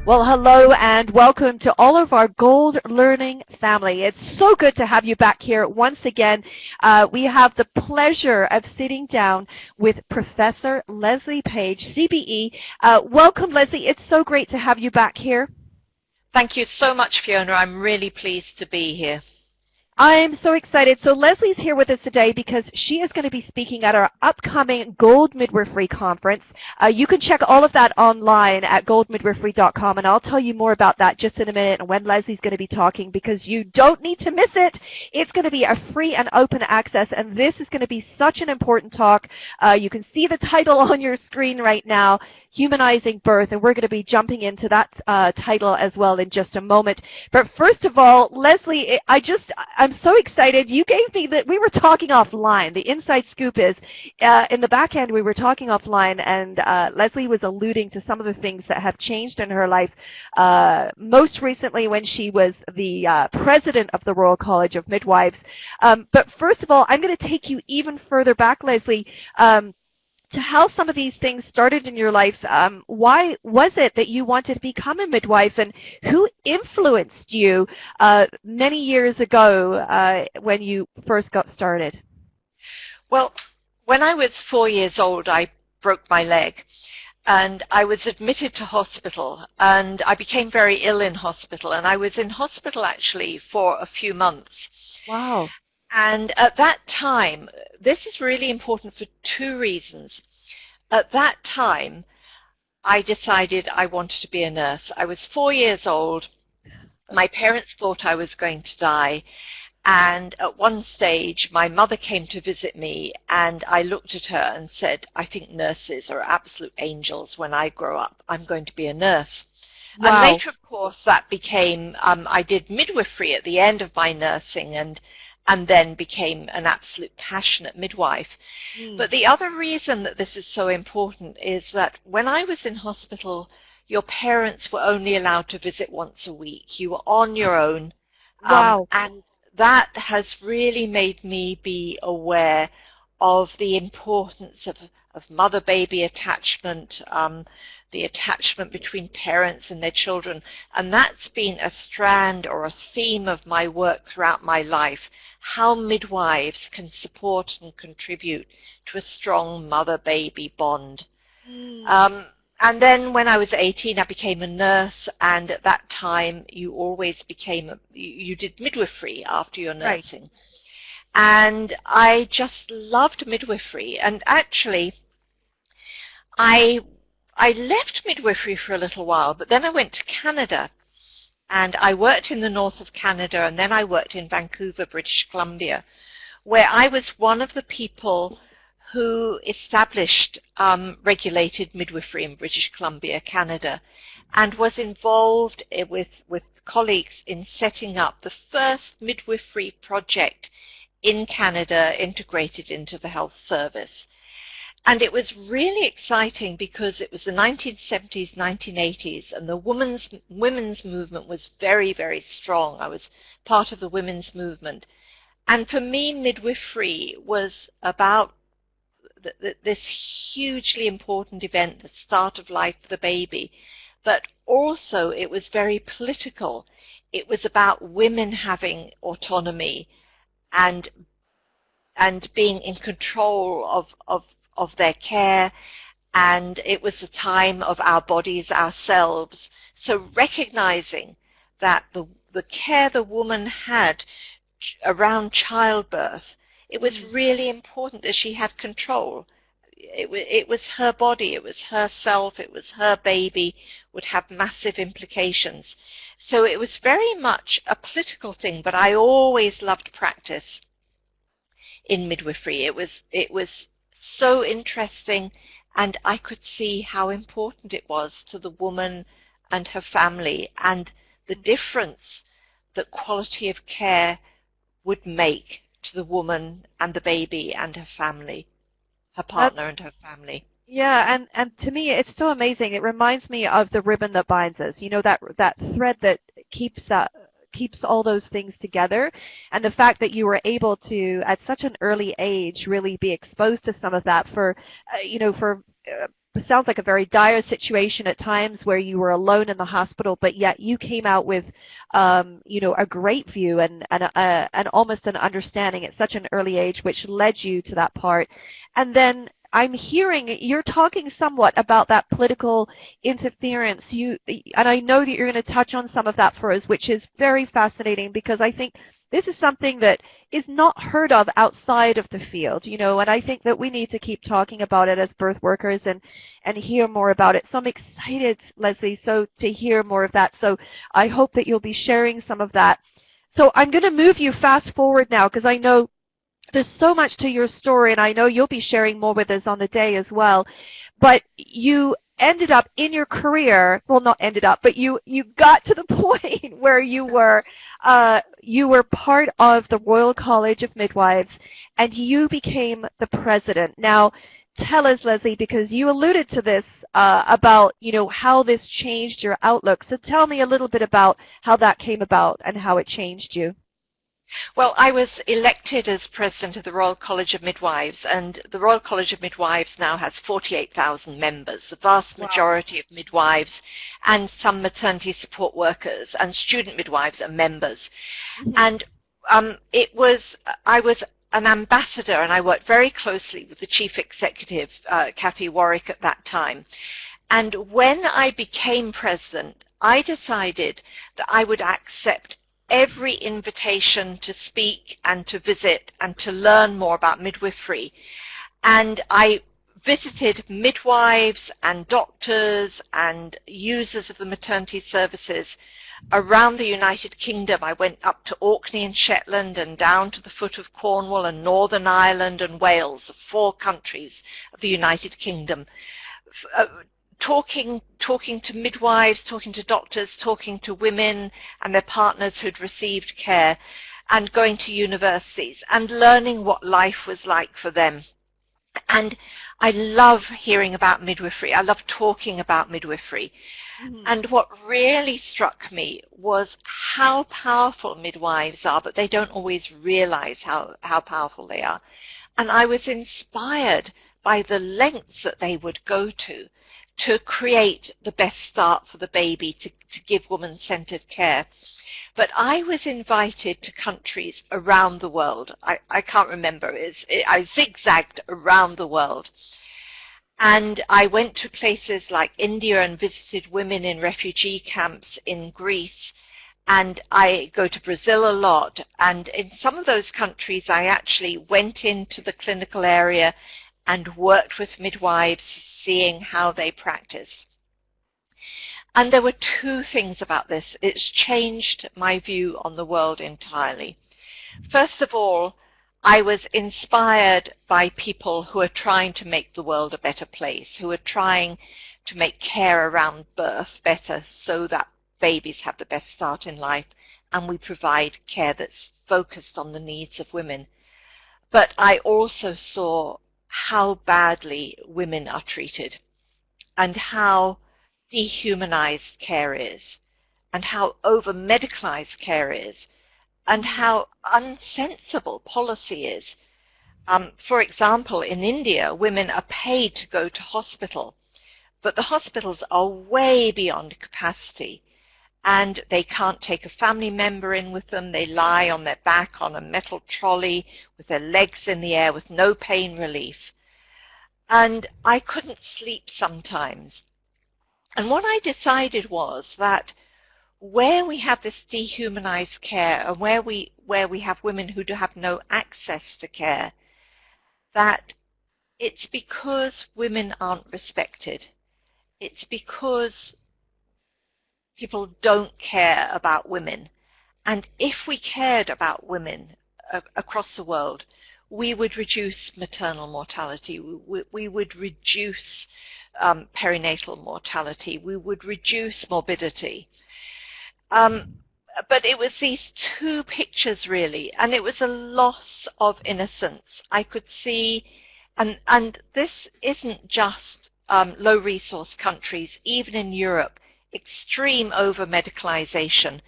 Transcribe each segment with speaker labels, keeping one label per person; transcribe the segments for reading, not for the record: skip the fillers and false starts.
Speaker 1: Well, hello and welcome to all of our Gold Learning family. It's so good to have you back here once again. We have the pleasure of sitting down with Professor Lesley Page, CBE. Welcome, Lesley. It's so great to have you back here.
Speaker 2: Thank you so much, Fiona. I'm really pleased to be here.
Speaker 1: I'm so excited. So Lesley's here with us today because she is going to be speaking at our upcoming Gold Midwifery Conference. You can check all of that online at goldmidwifery.com, and I'll tell you more about that just in a minute and when Lesley's going to be talking, because you don't need to miss it. It's going to be a free and open access, and this is going to be such an important talk. You can see the title on your screen right now, Humanizing Birth, and we're going to be jumping into that title as well in just a moment. But first of all, Lesley, I'm so excited. You gave me that. We were talking offline. The inside scoop is in the back end we were talking offline, and Lesley was alluding to some of the things that have changed in her life, most recently when she was the president of the Royal College of Midwives. But first of all, I'm going to take you even further back, Lesley, to how some of these things started in your life. Why was it that you wanted to become a midwife, and who influenced you many years ago when you first got started?
Speaker 2: Well, when I was 4 years old, I broke my leg, and I was admitted to hospital, and I became very ill in hospital, and I was in hospital actually for a few months.
Speaker 1: Wow.
Speaker 2: And at that time, this is really important for two reasons. At that time, I decided I wanted to be a nurse. I was 4 years old. My parents thought I was going to die. And at one stage, my mother came to visit me, and I looked at her and said, I think nurses are absolute angels. When I grow up, I'm going to be a nurse.
Speaker 1: Wow.
Speaker 2: And later, of course, that became, I did midwifery at the end of my nursing, and then became an absolute passionate midwife. But the other reason that this is so important is that when I was in hospital, your parents were only allowed to visit once a week. You were on your own.
Speaker 1: Wow.
Speaker 2: And that has really made me be aware of the importance of mother-baby attachment, the attachment between parents and their children. And that's been a strand or a theme of my work throughout my life, how midwives can support and contribute to a strong mother-baby bond. And then when I was 18, I became a nurse, and at that time you always you did midwifery after your nursing. Right. And I just loved midwifery, and actually I left midwifery for a little while, but then I went to Canada, and I worked in the north of Canada, and then I worked in Vancouver, British Columbia, where I was one of the people who established regulated midwifery in British Columbia, Canada, and was involved with colleagues in setting up the first midwifery project in Canada integrated into the health service. And it was really exciting because it was the 1970s, 1980s, and the women's movement was very, very strong. I was part of the women's movement. And for me, midwifery was about this hugely important event, the start of life for the baby. But also it was very political. It was about women having autonomy and being in control of their care, and it was the time of our bodies ourselves. So recognizing that the care the woman had around childbirth, it was really important that she had control. It was her body, it was herself, it was her baby, would have massive implications. So it was very much a political thing, but I always loved practice in midwifery. It was so interesting, and I could see how important it was to the woman and her family, and the difference that quality of care would make to the woman and the baby and her family, her partner and her family.
Speaker 1: Yeah, and to me it's so amazing. It reminds me of the ribbon that binds us. You know, that thread that keeps all those things together, and the fact that you were able to at such an early age really be exposed to some of that for sounds like a very dire situation at times where you were alone in the hospital, but yet you came out with, a great view and almost an understanding at such an early age, which led you to that part. And then I'm hearing you're talking somewhat about that political interference. And I know that you're going to touch on some of that for us, which is very fascinating because I think this is something that is not heard of outside of the field, and I think that we need to keep talking about it as birth workers and hear more about it. So I'm excited, Lesley, to hear more of that. So I hope that you'll be sharing some of that. So I'm going to move you fast forward now because I know there's so much to your story, and I know you'll be sharing more with us on the day as well. But you ended up in your career, well, not ended up, but you got to the point where you were part of the Royal College of Midwives, and you became the president. Now, tell us, Lesley, because you alluded to this about, how this changed your outlook. So tell me a little bit about how that came about and how it changed you.
Speaker 2: Well, I was elected as president of the Royal College of Midwives, and the Royal College of Midwives now has 48,000 members. The vast majority of midwives and some maternity support workers and student midwives are members. Mm-hmm. And I was an ambassador, and I worked very closely with the chief executive, Kathy Warwick, at that time. And when I became president, I decided that I would accept every invitation to speak and to visit and to learn more about midwifery. And I visited midwives and doctors and users of the maternity services around the United Kingdom. I went up to Orkney and Shetland and down to the foot of Cornwall and Northern Ireland and Wales, 4 countries of the United Kingdom, talking to midwives, talking to doctors, talking to women and their partners who'd received care, and going to universities and learning what life was like for them. And I love hearing about midwifery. I love talking about midwifery. Mm-hmm. And what really struck me was how powerful midwives are, but they don't always realize how powerful they are. And I was inspired by the lengths that they would go to create the best start for the baby, to give woman-centered care. But I was invited to countries around the world. I can't remember. I zigzagged around the world. And I went to places like India and visited women in refugee camps in Greece. And I go to Brazil a lot. And in some of those countries, I actually went into the clinical area and worked with midwives, seeing how they practice. And there were 2 things about this. It's changed my view on the world entirely. First of all, I was inspired by people who are trying to make the world a better place, who are trying to make care around birth better so that babies have the best start in life, and we provide care that's focused on the needs of women. But I also saw how badly women are treated and how dehumanized care is and how over-medicalized care is and how unsensible policy is. For example, in India, women are paid to go to hospital, but the hospitals are way beyond capacity and they can't take a family member in with them. They lie on their back on a metal trolley with their legs in the air with no pain relief. And I couldn't sleep sometimes. And what I decided was that where we have this dehumanized care and where we have women who do have no access to care, that it's because women aren't respected. It's because people don't care about women. And if we cared about women across the world, we would reduce maternal mortality. We would reduce perinatal mortality. We would reduce morbidity. But it was these 2 pictures really, and it was a loss of innocence. I could see, and this isn't just low resource countries, even in Europe, extreme over-medicalization,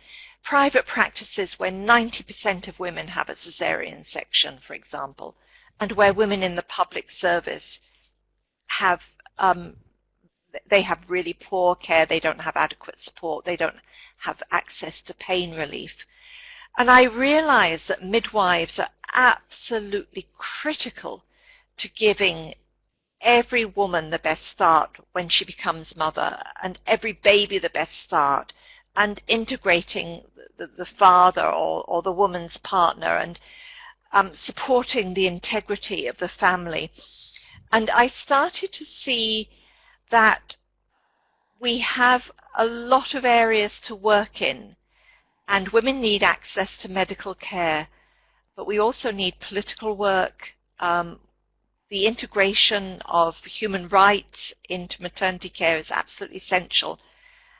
Speaker 2: private practices where 90% of women have a cesarean section, for example, and where women in the public service have they have really poor care, they don't have adequate support, they don't have access to pain relief. And I realize that midwives are absolutely critical to giving every woman the best start when she becomes mother, and every baby the best start, and integrating the father or the woman's partner, and supporting the integrity of the family. And I started to see that we have a lot of areas to work in, and women need access to medical care, but we also need political work, the integration of human rights into maternity care is absolutely essential.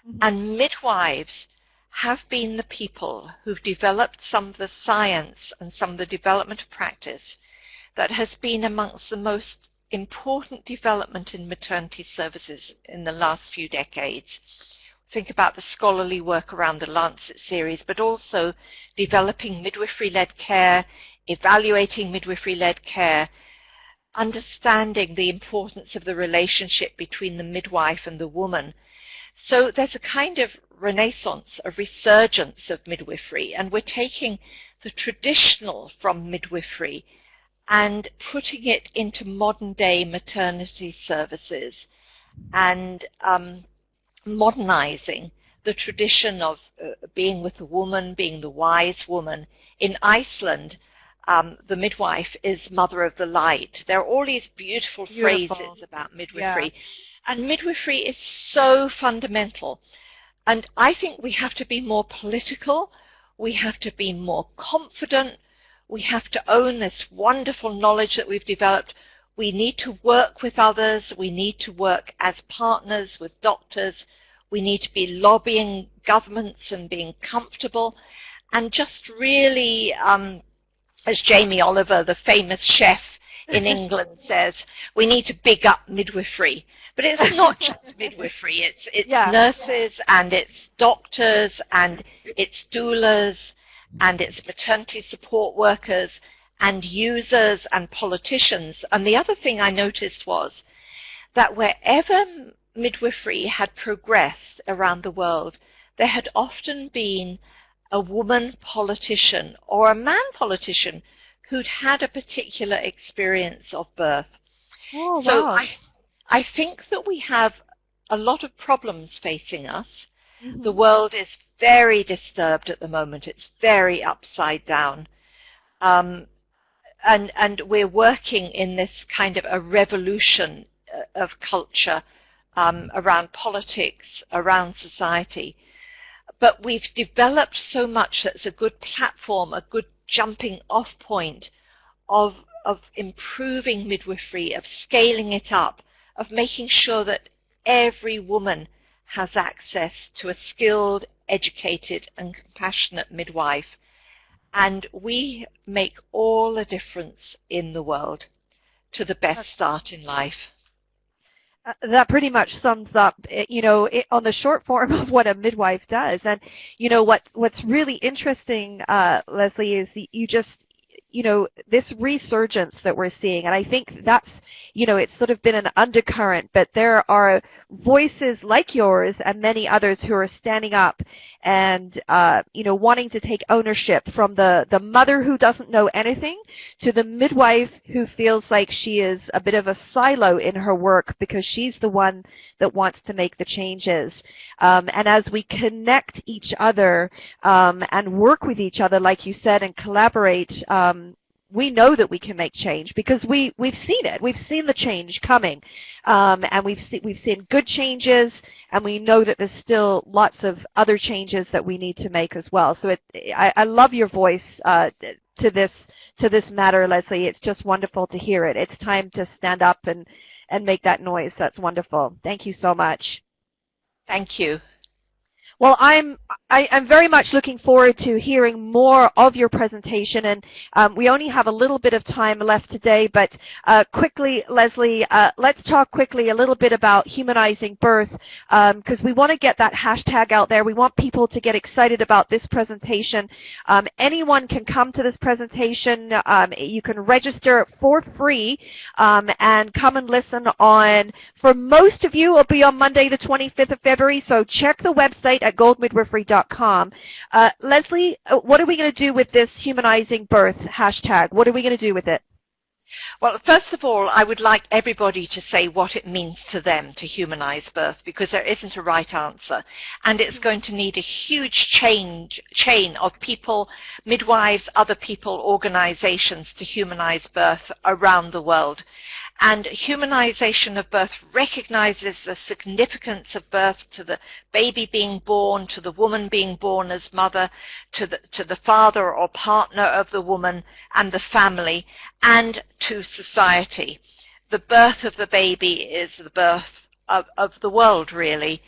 Speaker 2: Mm-hmm. And midwives have been the people who've developed some of the science and some of the development of practice that has been amongst the most important development in maternity services in the last few decades. Think about the scholarly work around the Lancet series, but also developing midwifery-led care, evaluating midwifery-led care, understanding the importance of the relationship between the midwife and the woman. So there's a kind of renaissance, a resurgence of midwifery, and we're taking the traditional from midwifery and putting it into modern-day maternity services, and modernizing the tradition of being with the woman, being the wise woman. In Iceland, the midwife is mother of the light. There are all these beautiful phrases about midwifery. Yeah. And midwifery is so fundamental. And I think we have to be more political. We have to be more confident. We have to own this wonderful knowledge that we've developed. We need to work with others. We need to work as partners with doctors. We need to be lobbying governments and being comfortable, and just really, as Jamie Oliver, the famous chef in England, says, we need to big up midwifery. But it's not just midwifery. It's nurses, and it's doctors, and it's doulas, and it's maternity support workers, and users, and politicians. And the other thing I noticed was that wherever midwifery had progressed around the world, there had often been a woman politician or a man politician who'd had a particular experience of birth.
Speaker 1: Oh,
Speaker 2: so
Speaker 1: wow.
Speaker 2: I think that we have a lot of problems facing us. Mm-hmm. The world is very disturbed at the moment. It's very upside down. And we're working in this kind of a revolution of culture around politics, around society. But we've developed so much that's a good platform, a good jumping off point of improving midwifery, of scaling it up, of making sure that every woman has access to a skilled, educated, and compassionate midwife. And we make all the difference in the world to the best start in life.
Speaker 1: That pretty much sums up, on the short form of what a midwife does. And, what's really interesting, Lesley, is this resurgence that we're seeing. And I think that's, it's sort of been an undercurrent, but there are voices like yours and many others who are standing up and, wanting to take ownership, from the mother who doesn't know anything to the midwife who feels like she is a bit of a silo in her work because she's the one that wants to make the changes. And as we connect each other, and work with each other, like you said, and collaborate, we know that we can make change because we've seen it. We've seen the change coming, and we've seen good changes, and we know that there's still lots of other changes that we need to make as well. So I love your voice to this matter, Lesley. It's just wonderful to hear it. It's time to stand up and make that noise. That's wonderful. Thank you so much.
Speaker 2: Thank you.
Speaker 1: Well, I'm very much looking forward to hearing more of your presentation, and we only have a little bit of time left today, but quickly, Lesley, let's talk quickly a little bit about humanizing birth, because we want to get that hashtag out there. We want people to get excited about this presentation. Anyone can come to this presentation. You can register for free and come and listen on, for most of you, it'll be on Monday the 25th of February, so check the website at goldmidwifery.com. Lesley, what are we going to do with this humanizing birth hashtag? What are we going to do with it?
Speaker 2: Well, first of all, I would like everybody to say what it means to them to humanize birth, because there isn't a right answer. And it's going to need a huge chain of people, midwives, other people, organizations to humanize birth around the world. And humanization of birth recognizes the significance of birth to the baby being born, to the woman being born as mother, to the father or partner of the woman and the family, and to society. The birth of the baby is the birth of the world, really.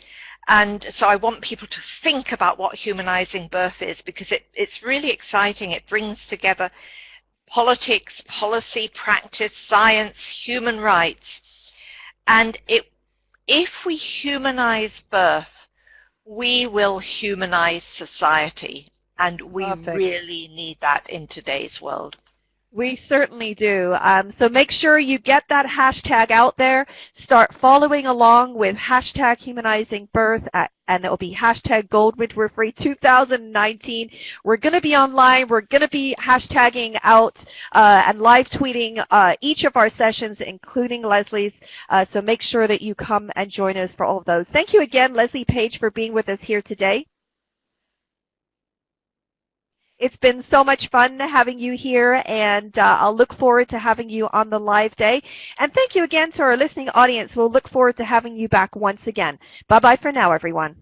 Speaker 2: And so I want people to think about what humanizing birth is, because it's really exciting. It brings together politics, policy, practice, science, human rights. And if we humanize birth, we will humanize society. And we really need that in today's world.
Speaker 1: We certainly do. So make sure you get that hashtag out there. Start following along with hashtag humanizing birth, and it will be hashtag Gold Midwifery 2019. We're going to be online. We're going to be hashtagging out and live tweeting each of our sessions, including Lesley's. So make sure that you come and join us for all of those. Thank you again, Lesley Page, for being with us here today. It's been so much fun having you here, and I'll look forward to having you on the live day. And thank you again to our listening audience. We'll look forward to having you back once again. Bye-bye for now, everyone.